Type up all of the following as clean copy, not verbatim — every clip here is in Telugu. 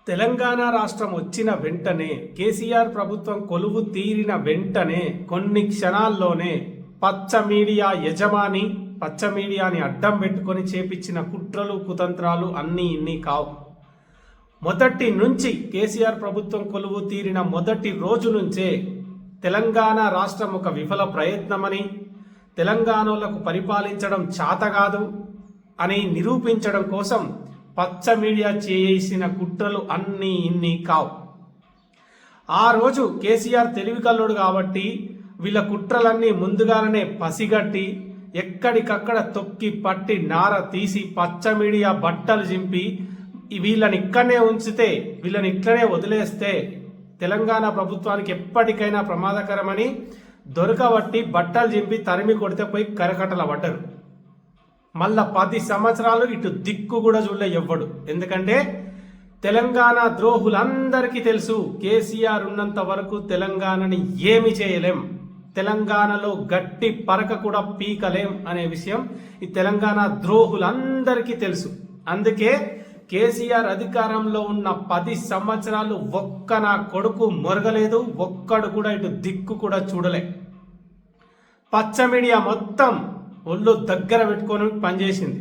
తెలంగాణ రాష్ట్రం వచ్చిన వెంటనే కేసీఆర్ ప్రభుత్వం కొలువు తీరిన వెంటనే కొన్ని క్షణాల్లోనే పచ్చ మీడియా యజమాని పచ్చ మీడియాని అడ్డం పెట్టుకొని చేపించిన కుట్రలు కుతంత్రాలు అన్నీ ఇన్ని కావు. మొదటి నుంచి కేసీఆర్ ప్రభుత్వం కొలువు తీరిన మొదటి రోజు నుంచే తెలంగాణ రాష్ట్రం ఒక విఫల ప్రయత్నమని, తెలంగాణలకు పరిపాలించడం చాతగాదు అని నిరూపించడం కోసం పచ్చ మీడియా చేసిన కుట్రలు అన్నీ ఇన్ని కావు. ఆ రోజు కేసీఆర్ తెలివికల్లుడు కాబట్టి వీళ్ళ కుట్రలన్నీ ముందుగానే పసిగట్టి ఎక్కడికక్కడ తొక్కి పట్టి నార తీసి పచ్చ మీడియా బట్టలు చింపి వీళ్ళని ఇక్కడనే ఉంచితే, వీళ్ళని ఇట్లనే వదిలేస్తే తెలంగాణ ప్రభుత్వానికి ఎప్పటికైనా ప్రమాదకరమని దొరకబట్టి బట్టలు చింపి తరిమి కొడితే పోయి కరకట్టల పడ్డరు. మళ్ళా 10 సంవత్సరాలు ఇటు దిక్కు కూడా చూడలే ఎవ్వడు. ఎందుకంటే తెలంగాణ ద్రోహులందరికీ తెలుసు, కేసీఆర్ ఉన్నంత వరకు తెలంగాణని ఏమి చేయలేం, తెలంగాణలో గట్టి పరక కూడా పీకలేం అనే విషయం ఈ తెలంగాణ ద్రోహులందరికీ తెలుసు. అందుకే కేసీఆర్ అధికారంలో ఉన్న 10 సంవత్సరాలు ఒక్క నా కొడుకు మొరగలేదు, ఒక్కడు కూడా ఇటు దిక్కు కూడా చూడలే. పచ్చ మీడియా మొత్తం ఒళ్ళు దగ్గర పెట్టుకొని పనిచేసింది.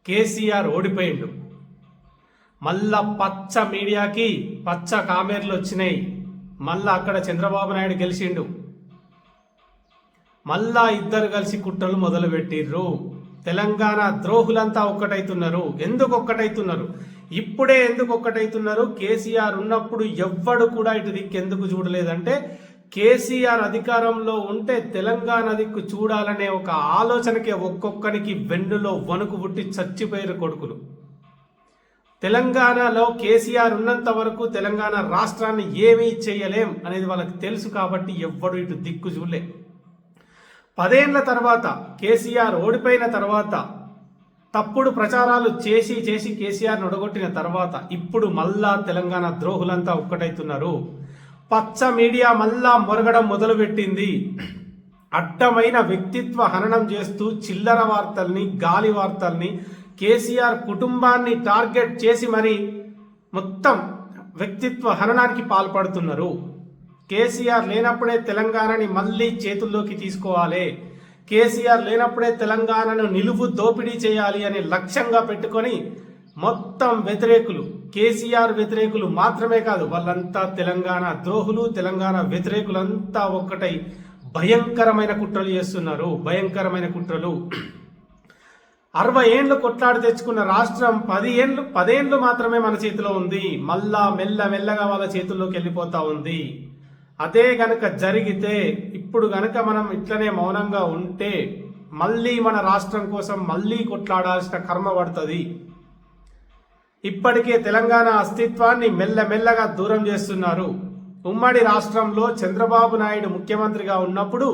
కేసీఆర్ ఓడిపోయిండు, మళ్ళా పచ్చ మీడియాకి పచ్చ కామెర్లు వచ్చినాయి, మళ్ళా అక్కడ చంద్రబాబు నాయుడు గెలిచిండు, మళ్ళా ఇద్దరు కలిసి కుట్రలు మొదలు పెట్టిర్రు. తెలంగాణ ద్రోహులంతా ఒక్కటైతున్నారు. ఎందుకు ఒక్కటైతున్నారు? ఇప్పుడే ఎందుకు ఒక్కటైతున్నారు? కేసీఆర్ ఉన్నప్పుడు ఎవ్వడు కూడా ఇటు దిక్కు ఎందుకు చూడలేదంటే, కేసీఆర్ అధికారంలో ఉంటే తెలంగాణ దిక్కు చూడాలనే ఒక ఆలోచనకే ఒక్కొక్కరికి వెన్నులో వణుకు పుట్టి చచ్చిపోయారు కొడుకులు. తెలంగాణలో కేసీఆర్ ఉన్నంత వరకు తెలంగాణ రాష్ట్రాన్ని ఏమీ చేయలేం అనేది వాళ్ళకి తెలుసు కాబట్టి ఎవ్వడు ఇటు దిక్కు చూడలే. 10 ఏళ్ల తర్వాత కేసీఆర్ ఓడిపోయిన తర్వాత తప్పుడు ప్రచారాలు చేసి కేసీఆర్ను ఒడగొట్టిన తర్వాత ఇప్పుడు మళ్ళా తెలంగాణ ద్రోహులంతా ఒక్కటైతున్నారు. పచ్చ మీడియా మళ్ళా మొరగడం మొదలుపెట్టింది. అడ్డమైన వ్యక్తిత్వ హననం చేస్తూ చిల్లర వార్తల్ని, గాలి వార్తల్ని, కేసీఆర్ కుటుంబాన్ని టార్గెట్ చేసి మరి మొత్తం వ్యక్తిత్వ హననానికి పాల్పడుతున్నారు. కేసీఆర్ లేనప్పుడే తెలంగాణని మళ్ళీ చేతుల్లోకి తీసుకోవాలి, కేసీఆర్ లేనప్పుడే తెలంగాణను నిలువు దోపిడీ చేయాలి అనే లక్ష్యంగా పెట్టుకొని మొత్తం వ్యతిరేకులు, కేసీఆర్ వ్యతిరేకులు మాత్రమే కాదు, వాళ్ళంతా తెలంగాణ ద్రోహులు, తెలంగాణ వ్యతిరేకులంతా ఒక్కటై భయంకరమైన కుట్రలు చేస్తున్నారు. భయంకరమైన కుట్రలు. 60 ఏళ్ళు కొట్లాడి తెచ్చుకున్న రాష్ట్రం 10 ఏళ్ళు మాత్రమే మన చేతిలో ఉంది. మళ్ళా మెల్లగా వాళ్ళ చేతుల్లోకి వెళ్ళిపోతా ఉంది. అదే గనక జరిగితే, ఇప్పుడు గనక మనం ఇట్లనే మౌనంగా ఉంటే మళ్ళీ మన రాష్ట్రం కోసం మళ్ళీ కొట్లాడాల్సిన కర్మ పడుతుంది. ఇప్పటికే తెలంగాణ అస్తిత్వాన్ని మెల్లగా దూరం చేస్తున్నారు. ఉమ్మడి రాష్ట్రంలో చంద్రబాబు నాయుడు ముఖ్యమంత్రిగా ఉన్నప్పుడు,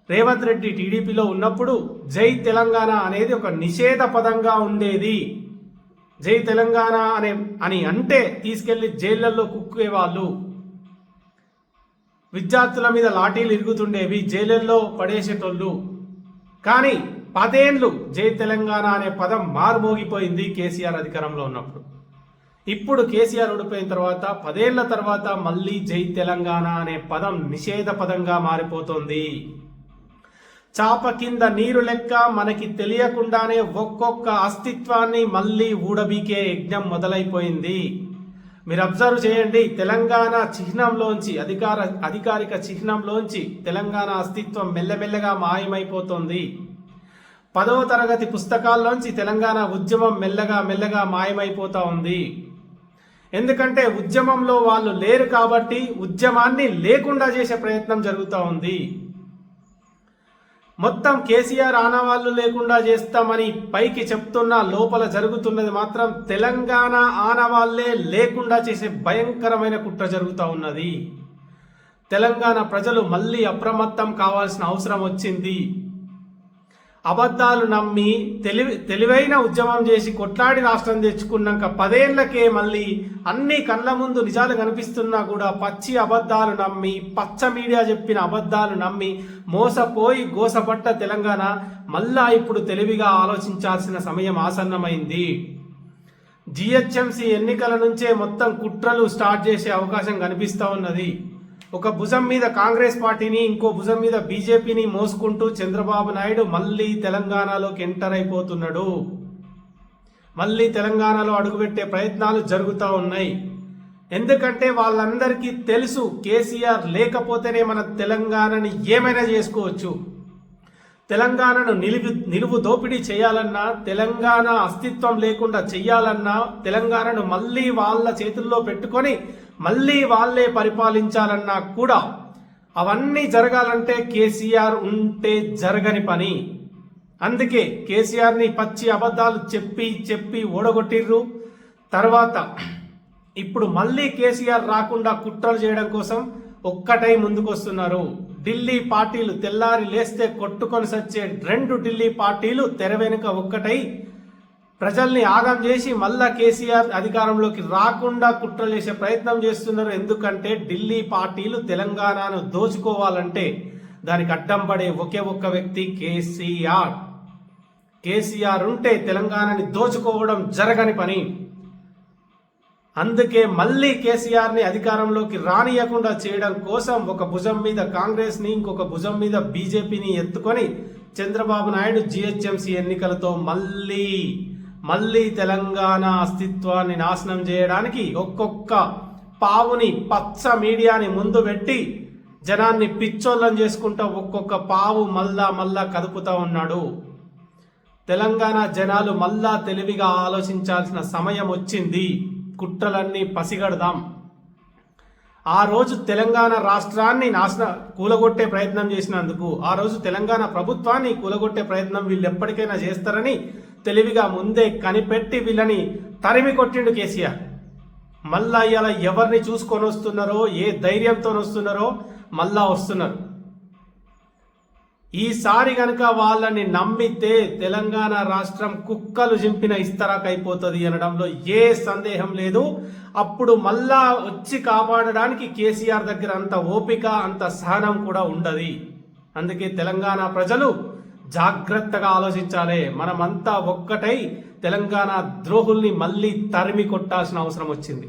రేవంత్ రెడ్డి టీడీపీలో ఉన్నప్పుడు జై తెలంగాణ అనేది ఒక నిషేధ పదంగా ఉండేది. జై తెలంగాణ అని అంటే తీసుకెళ్లి జైళ్లలో కుక్కేవాళ్ళు, విద్యార్థుల మీద లాఠీలు ఇరుగుతుండేవి, జైలుల్లో పడేసేటోళ్ళు. కానీ 10 ఏళ్ళు జై తెలంగాణ అనే పదం మారుమోగిపోయింది కేసీఆర్ అధికారంలో ఉన్నప్పుడు. ఇప్పుడు కేసీఆర్ ఓడిపోయిన తర్వాత 10 ఏళ్ల తర్వాత మళ్ళీ జై తెలంగాణ అనే పదం నిషేధ పదంగా మారిపోతుంది. చాప కింద నీరు లెక్క మనకి తెలియకుండానే ఒక్కొక్క అస్తిత్వాన్ని మళ్ళీ ఊడబీకే యజ్ఞం మొదలైపోయింది. మీరు అబ్జర్వ్ చేయండి, తెలంగాణ చిహ్నంలోంచి, అధికారిక చిహ్నంలోంచి తెలంగాణ అస్తిత్వం మెల్లగా మాయమైపోతుంది. 10వ తరగతి పుస్తకాల్లోంచి తెలంగాణ ఉద్యమం మెల్లగా మాయమైపోతా ఉంది. ఎందుకంటే ఉద్యమంలో వాళ్ళు లేరు కాబట్టి ఉద్యమాన్ని లేకుండా చేసే ప్రయత్నం జరుగుతూ ఉంది. మొత్తం కేసీఆర్ ఆనవాళ్లు లేకుండా చేస్తామని పైకి చెప్తున్నా లోపల జరుగుతున్నది మాత్రం తెలంగాణ ఆనవాళ్లే లేకుండా చేసే భయంకరమైన కుట్ర జరుగుతూ ఉన్నది. తెలంగాణ ప్రజలు మళ్ళీ అప్రమత్తం కావాల్సిన అవసరం వచ్చింది. అబద్ధాలు నమ్మి తెలివైన ఉద్యమం చేసి కొట్లాడి రాష్ట్రం తెచ్చుకున్నాక 10 ఏళ్లకే మళ్ళీ అన్ని కళ్ళ ముందు నిజాలు కనిపిస్తున్నా కూడా పచ్చి అబద్ధాలు నమ్మి, పచ్చ మీడియా చెప్పిన అబద్ధాలు నమ్మి మోసపోయి గోసపట్ట తెలంగాణ మళ్ళా ఇప్పుడు తెలివిగా ఆలోచించాల్సిన సమయం ఆసన్నమైంది. జిహెచ్ఎంసీ ఎన్నికల నుంచే మొత్తం కుట్రలు స్టార్ట్ చేసే అవకాశం కనిపిస్తూ ఉన్నది. ఒక భుజం మీద కాంగ్రెస్ పార్టీని, ఇంకో భుజం మీద బీజేపీని మోసుకుంటూ చంద్రబాబు నాయుడు మళ్ళీ తెలంగాణలోకి ఎంటర్ అయిపోతున్నాడు. మళ్ళీ తెలంగాణలో అడుగుపెట్టే ప్రయత్నాలు జరుగుతూ ఉన్నాయి. ఎందుకంటే వాళ్ళందరికీ తెలుసు, కేసీఆర్ లేకపోతేనే మన తెలంగాణని ఏమైనా చేసుకోవచ్చు. తెలంగాణను నిలువు దోపిడీ చేయాలన్నా, తెలంగాణ అస్తిత్వం లేకుండా చెయ్యాలన్నా, తెలంగాణను మళ్ళీ వాళ్ళ చేతుల్లో పెట్టుకొని మళ్ళీ వాళ్ళే పరిపాలించాలన్నా కూడా అవన్నీ జరగాలంటే కేసీఆర్ ఉంటే జరగని పని. అందుకే కేసీఆర్ని పచ్చి అబద్ధాలు చెప్పి ఓడగొట్టిర్రు. తర్వాత ఇప్పుడు మళ్ళీ కేసీఆర్ రాకుండా కుట్రలు చేయడం కోసం ఒక్కటై ముందుకొస్తున్నారు. ఢిల్లీ పార్టీలు తెల్లారి లేస్తే కొట్టుకొని సచ్చే 2 ఢిల్లీ పార్టీలు తెర వెనుక ఒక్కటై ప్రజల్ని ఆగం చేసి మళ్ళా కేసీఆర్ అధికారంలోకి రాకుండా కుట్రలు చేసే ప్రయత్నం చేస్తున్నారు. ఎందుకంటే ఢిల్లీ పార్టీలు తెలంగాణను దోచుకోవాలంటే దానికి అడ్డం పడే ఒక్క వ్యక్తి కేసీఆర్. కేసీఆర్ ఉంటే తెలంగాణని దోచుకోవడం జరగని పని. అందుకే మళ్ళీ కేసీఆర్ని అధికారంలోకి రానియకుండా చేయడం కోసం ఒక భుజం మీద కాంగ్రెస్ని, ఇంకొక భుజం మీద బీజేపీని ఎత్తుకొని చంద్రబాబు నాయుడు జిహెచ్ఎంసీ ఎన్నికలతో మళ్ళీ తెలంగాణ అస్తిత్వాన్ని నాశనం చేయడానికి ఒక్కొక్క పావుని, పచ్చ మీడియాని ముందు పెట్టి జనాన్ని పిచ్చోళ్ళని చేసుకుంటూ ఒక్కొక్క పావు మళ్ళా కదుపుతా ఉన్నాడు. తెలంగాణ జనాలు మళ్ళా తెలివిగా ఆలోచించాల్సిన సమయం వచ్చింది. కుట్రలన్నీ పసిగడదాం. ఆ రోజు తెలంగాణ రాష్ట్రాన్ని కూలగొట్టే ప్రయత్నం చేసినందుకు, ఆ రోజు తెలంగాణ ప్రభుత్వాన్ని కూలగొట్టే ప్రయత్నం వీళ్ళు ఎప్పటికైనా చేస్తారని తెలివిగా ముందే కనిపెట్టి వీళ్ళని తరిమి కొట్టిండు కేసీఆర్. మళ్ళా ఇలా ఎవరిని చూసుకొని వస్తున్నారో, ఏ ధైర్యంతో వస్తున్నారో మళ్ళా వస్తున్నారు. ఈసారి కనుక వాళ్ళని నమ్మితే తెలంగాణ రాష్ట్రం కుక్కలు చింపిన ఇస్తరాకైపోతుంది అనడంలో ఏ సందేహం లేదు. అప్పుడు మళ్ళా వచ్చి కాపాడడానికి కేసీఆర్ దగ్గర అంత ఓపిక, అంత సహనం కూడా ఉండదు. అందుకే తెలంగాణ ప్రజలు జాగ్రత్తగా ఆలోచించాలి. మనమంతా ఒక్కటై తెలంగాణ ద్రోహుల్ని మళ్ళీ తరిమి కొట్టాల్సిన అవసరం వచ్చింది.